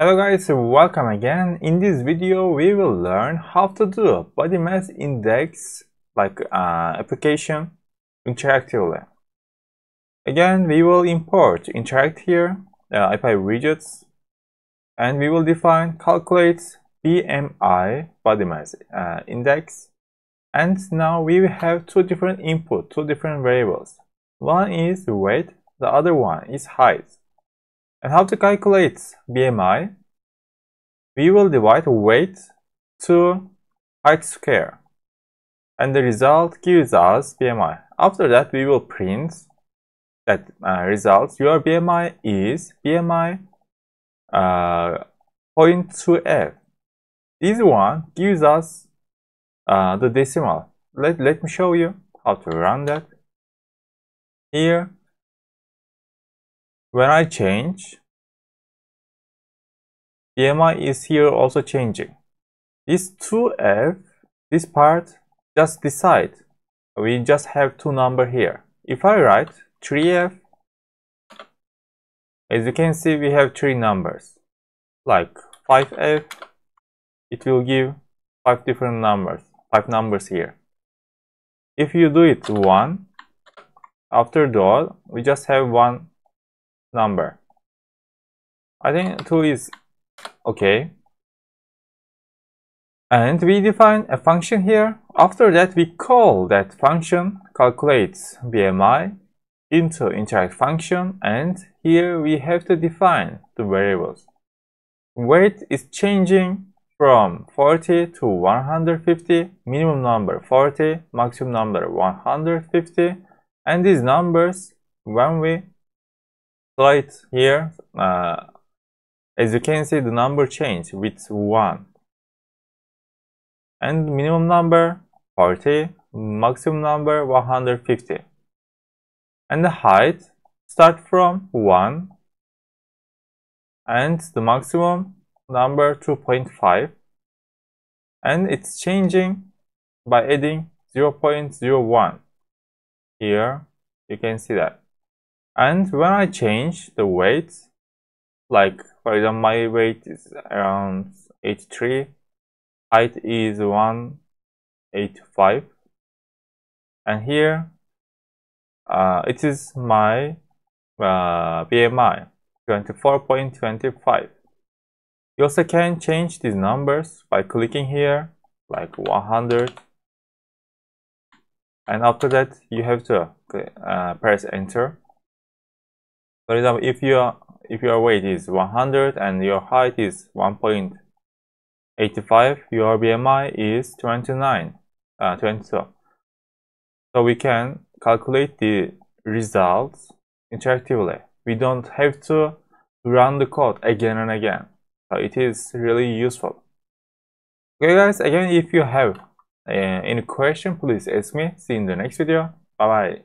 Hello guys, welcome again. In this video we will learn how to do body mass index application interactively. Again, we will import interact here, ipywidgets, and we will define calculate BMI body mass index. And now we have two different variables. One is weight, the other one is height. And how to calculate BMI? We will divide weight to height square, and the result gives us BMI. After that, we will print that result. Your BMI is BMI 0.2f. This one gives us the decimal. Let me show you how to run that. Here, when I change, BMI is here also changing. This 2f, this part, just decide. We just have two numbers here. If I write 3f, as you can see, we have three numbers. Like 5f, it will give five different numbers, five numbers here. If you do it 1, after that, we just have one number. I think 2 is okay. And we define a function here. After that, we call that function calculates BMI into interact function, and here we have to define the variables. Weight is changing from 40 to 150, minimum number 40, maximum number 150, and these numbers, when we slide here, as you can see, the number change with 1. And minimum number 40, maximum number 150. And the height start from 1, and the maximum number 2.5. And it's changing by adding 0.01. Here you can see that. And when I change the weight, like for example, my weight is around 83, height is 185, and here it is my BMI 24.25. You also can change these numbers by clicking here, like 100, and after that you have to press enter. For example, if your weight is 100 and your height is 1.85, your BMI is 22. So we can calculate the results interactively. We don't have to run the code again and again. So it is really useful. Okay guys, again, if you have any question, please ask me. See you in the next video. Bye bye.